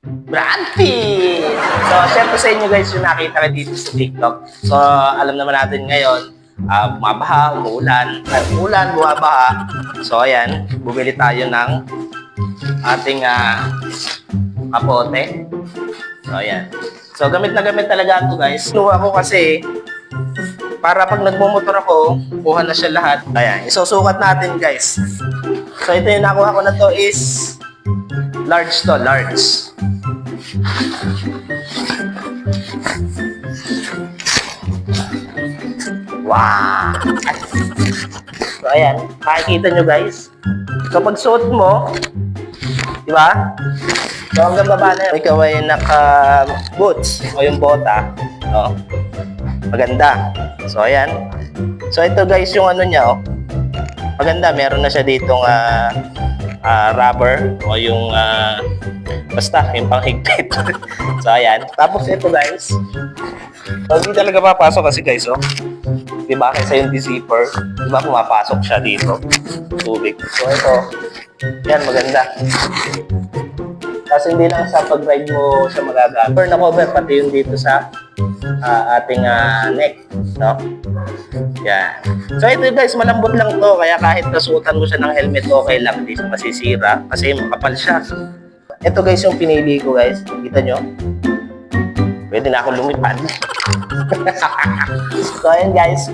Brad Pitt! So, syempre sa inyo guys, yung nakita ka dito sa TikTok. So, alam naman natin ngayon, bumabaha, umuulan, bumabaha. So, ayan, bumili tayo ng ating kapote. So, ayan. So, gamit na gamit talaga ito guys. Nuha ko kasi, para pag nagmumotor ako, kuha na siya lahat. Ayan, isusukat natin guys. So, ito yung nakuha ko na to is large to, large. Wow! So, ayan. Makikita nyo, guys. Kapag suot mo, di ba? So, hanggang baba na yun. Ikaw ay naka-boots o yung bota. No? Maganda. So, ayan. So, ito, guys, yung ano niya, oh. Maganda. Meron na siya ditong rubber o yung basta, yung panghigpit. So, ayan. Tapos, ito, guys. So, hindi talaga papasok kasi, guys, oh. Diba? Kasi yung zipper, diba pumapasok siya dito? Tubig. So, ito. Yan, maganda. Kasi hindi lang sa pag-ride mo siya magagamit. Cover na cover, pati yung dito sa ating neck. No? Yan. So, ito guys, malambot lang to. Kaya kahit nasuotan mo siya ng helmet, okay lang. Hindi siya masisira. Kasi makapal siya. Ito guys, yung pinili ko guys. Kita nyo? Pwede na akong lumipad. So, ayan guys.